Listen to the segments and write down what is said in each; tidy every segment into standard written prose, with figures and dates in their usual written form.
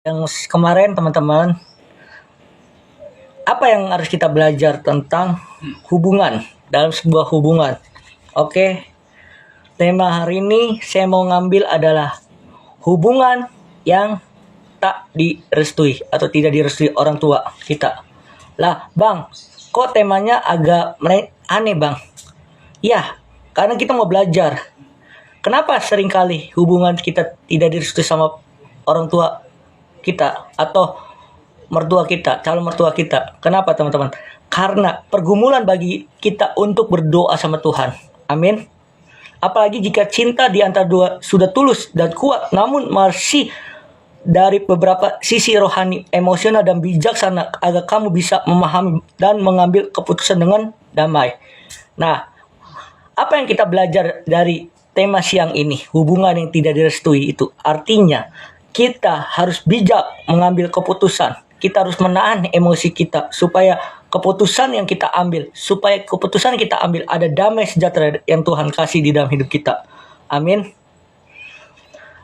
Yang kemarin teman-teman, apa yang harus kita belajar tentang hubungan dalam sebuah hubungan? Oke, tema hari ini saya mau ngambil adalah hubungan yang tak direstui atau tidak direstui orang tua kita. Lah bang, kok temanya agak aneh bang? Ya, karena kita mau belajar. Kenapa seringkali hubungan kita tidak direstui sama orang tua kita atau mertua kita, calon mertua kita? Kenapa teman-teman? Karena pergumulan bagi kita untuk berdoa sama Tuhan. Amin. Apalagi jika cinta di antara dua sudah tulus dan kuat, namun masih dari beberapa sisi rohani, emosional, dan bijaksana agar kamu bisa memahami dan mengambil keputusan dengan damai. Nah, apa yang kita belajar dari tema siang ini, hubungan yang tidak direstui itu? Artinya, kita harus bijak mengambil keputusan. Kita harus menahan emosi kita supaya keputusan yang kita ambil, ada damai sejahtera yang Tuhan kasih di dalam hidup kita. Amin.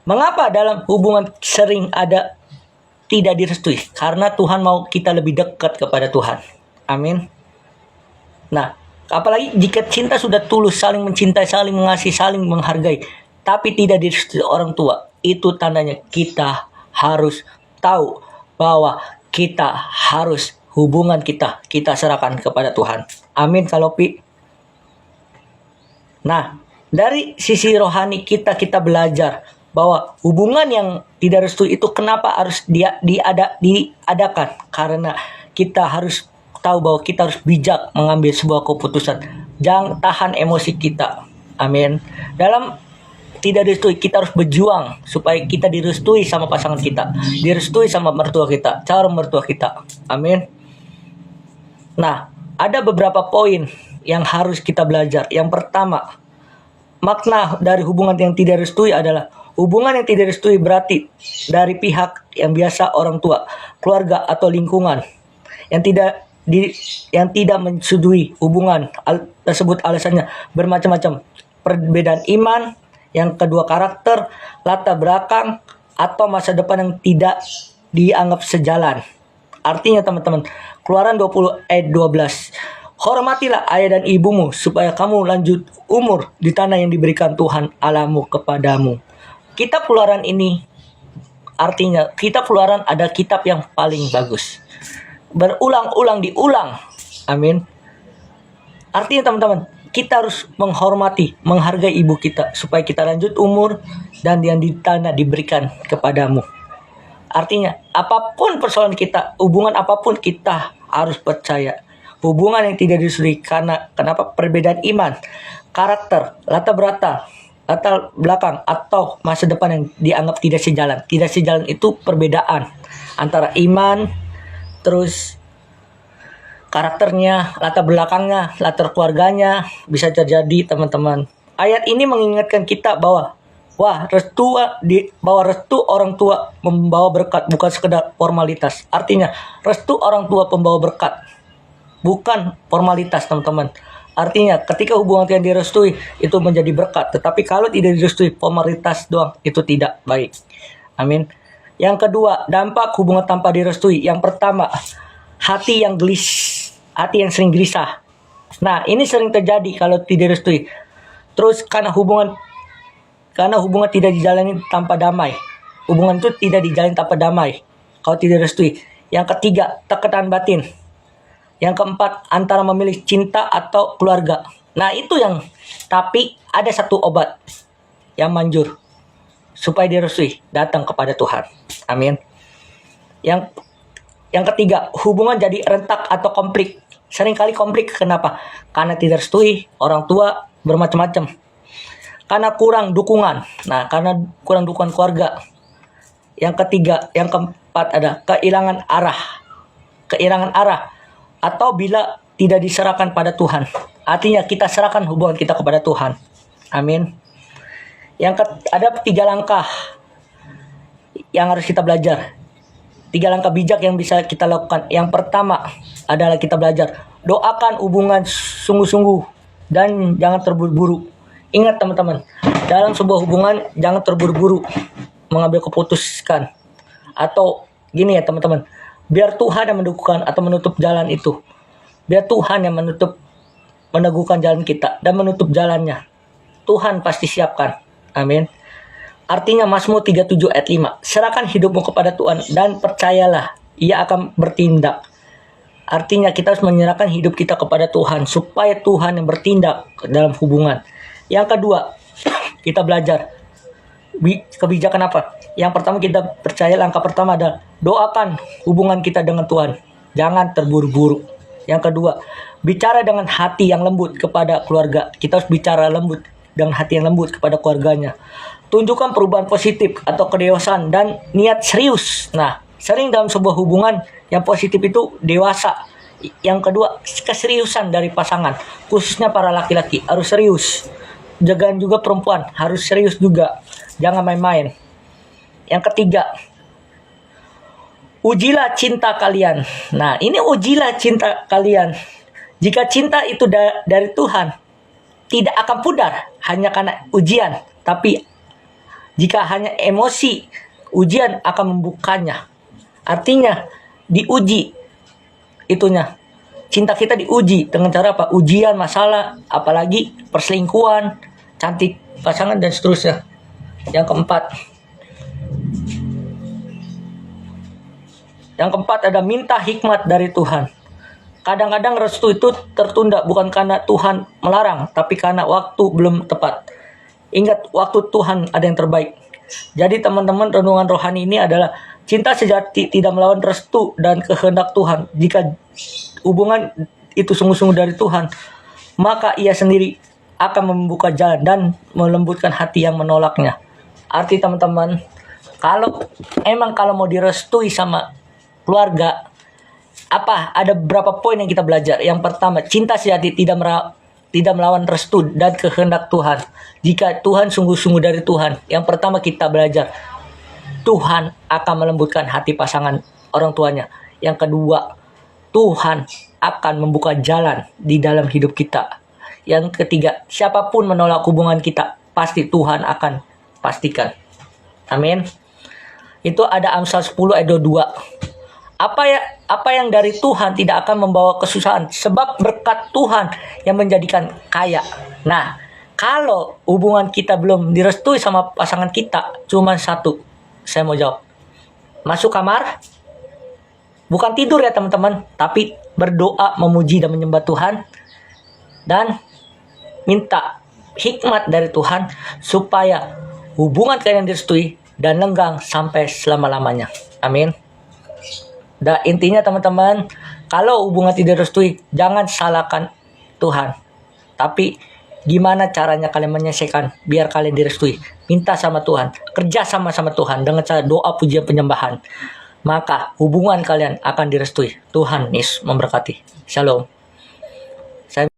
Mengapa dalam hubungan sering ada tidak direstui? Karena Tuhan mau kita lebih dekat kepada Tuhan. Amin. Nah, apalagi jika cinta sudah tulus, saling mencintai, saling mengasihi, saling menghargai, tapi tidak direstui orang tua, itu tandanya kita harus tahu bahwa kita harus hubungan kita serahkan kepada Tuhan. Amin kalau pi. Nah, dari sisi rohani kita belajar bahwa hubungan yang tidak restu itu kenapa harus diadakan? Karena kita harus tahu bahwa kita harus bijak mengambil sebuah keputusan. Jangan tahan emosi kita. Amin. Dalam tidak direstui, kita harus berjuang supaya kita direstui sama pasangan kita, direstui sama mertua kita, calon mertua kita. Amin. Nah, ada beberapa poin yang harus kita belajar. Yang pertama, makna dari hubungan yang tidak direstui adalah hubungan yang tidak direstui berarti dari pihak yang biasa orang tua, keluarga atau lingkungan yang tidak menyetujui hubungan tersebut. Alasannya bermacam-macam. Perbedaan iman, yang kedua karakter, latar belakang, atau masa depan yang tidak dianggap sejalan. Artinya teman-teman, Keluaran 20 ayat 12. Hormatilah ayah dan ibumu supaya kamu lanjut umur di tanah yang diberikan Tuhan Allahmu kepadamu. Kitab Keluaran ini artinya kitab Keluaran ada kitab yang paling bagus. Berulang-ulang diulang. Amin. Artinya teman-teman, kita harus menghormati, menghargai ibu kita supaya kita lanjut umur dan yang di tanah diberikan kepadamu. Artinya, apapun persoalan kita, hubungan apapun, kita harus percaya. Hubungan yang tidak direstui karena kenapa? Perbedaan iman, karakter, latar belakang atau masa depan yang dianggap tidak sejalan. Tidak sejalan itu perbedaan antara iman, terus karakternya, latar belakangnya, latar keluarganya bisa terjadi teman-teman. Ayat ini mengingatkan kita bahwa restu orang tua membawa berkat, bukan sekedar formalitas. Artinya restu orang tua pembawa berkat, bukan formalitas teman-teman. Artinya ketika hubungan yang direstui itu menjadi berkat, tetapi kalau tidak direstui formalitas doang itu tidak baik. Amin. Yang kedua, dampak hubungan tanpa direstui. Yang pertama, hati yang sering gelisah. Nah, ini sering terjadi kalau tidak direstui. Terus karena hubungan tidak dijalani tanpa damai. Hubungan itu tidak dijalani tanpa damai kalau tidak direstui. Yang ketiga, tekanan batin. Yang keempat, antara memilih cinta atau keluarga. Nah, tapi ada satu obat yang manjur supaya direstui, datang kepada Tuhan. Amin. Yang ketiga, hubungan jadi rentak atau konflik. Seringkali konflik, kenapa? Karena tidak restui, orang tua bermacam-macam. Karena kurang dukungan. Nah, karena kurang dukungan keluarga. Yang keempat ada kehilangan arah. Atau bila tidak diserahkan pada Tuhan. Artinya kita serahkan hubungan kita kepada Tuhan. Amin. Ada 3 langkah yang harus kita belajar. 3 langkah bijak yang bisa kita lakukan. Yang pertama adalah kita belajar doakan hubungan sungguh-sungguh dan jangan terburu-buru. Ingat teman-teman, dalam sebuah hubungan jangan terburu-buru mengambil keputusan atau Gini ya teman-teman, biar Tuhan yang mendukung atau menutup jalan itu. Biar Tuhan yang meneguhkan jalan kita dan menutup jalannya. Tuhan pasti siapkan. Amin. Artinya Mazmur 37 ayat 5. Serahkan hidupmu kepada Tuhan dan percayalah Ia akan bertindak. Artinya kita harus menyerahkan hidup kita kepada Tuhan supaya Tuhan yang bertindak dalam hubungan. Yang kedua, kita belajar kebijakan apa? Yang pertama kita percaya langkah pertama adalah doakan hubungan kita dengan Tuhan. Jangan terburu-buru. Yang kedua, bicara dengan hati yang lembut kepada keluarga. Kita harus bicara lembut dengan hati yang lembut kepada keluarganya. Tunjukkan perubahan positif atau kedewasaan dan niat serius. Nah, sering dalam sebuah hubungan yang positif itu dewasa. Yang kedua, keseriusan dari pasangan. Khususnya para laki-laki harus serius. Jagaan juga perempuan harus serius juga. Jangan main-main. Yang ketiga, ujilah cinta kalian. Nah, ini ujilah cinta kalian. Jika cinta itu dari Tuhan, tidak akan pudar hanya karena ujian. Tapi jika hanya emosi, ujian akan membukanya. Artinya, diuji itunya. Cinta kita diuji dengan cara apa? Ujian, masalah, apalagi perselingkuhan, cantik pasangan, dan seterusnya. Yang keempat ada minta hikmat dari Tuhan. Kadang-kadang restu itu tertunda bukan karena Tuhan melarang, tapi karena waktu belum tepat. Ingat, waktu Tuhan ada yang terbaik. Jadi teman-teman, renungan rohani ini adalah cinta sejati tidak melawan restu dan kehendak Tuhan. Jika hubungan itu sungguh-sungguh dari Tuhan, maka Ia sendiri akan membuka jalan dan melembutkan hati yang menolaknya. Arti teman-teman, kalau mau direstui sama keluarga, ada beberapa poin yang kita belajar. Yang pertama, cinta sejati tidak melawan restu dan kehendak Tuhan. Jika Tuhan sungguh-sungguh dari Tuhan, yang pertama kita belajar, Tuhan akan melembutkan hati pasangan orang tuanya. Yang kedua, Tuhan akan membuka jalan di dalam hidup kita. Yang ketiga, siapapun menolak hubungan kita, pasti Tuhan akan pastikan. Amin. Itu ada Amsal 10 ayat 22. Apa yang dari Tuhan tidak akan membawa kesusahan, sebab berkat Tuhan yang menjadikan kaya. Nah, kalau hubungan kita belum direstui sama pasangan kita, cuma satu, saya mau jawab. Masuk kamar, bukan tidur ya teman-teman, tapi berdoa, memuji dan menyembah Tuhan, dan minta hikmat dari Tuhan supaya hubungan kalian direstui dan lenggang sampai selama-lamanya. Amin. Dan intinya teman-teman, kalau hubungan tidak direstui, jangan salahkan Tuhan. Tapi gimana caranya kalian menyelesaikan biar kalian direstui? Minta sama Tuhan, kerja sama Tuhan dengan cara doa, pujian, penyembahan. Maka hubungan kalian akan direstui. Tuhan Yesus memberkati. Shalom.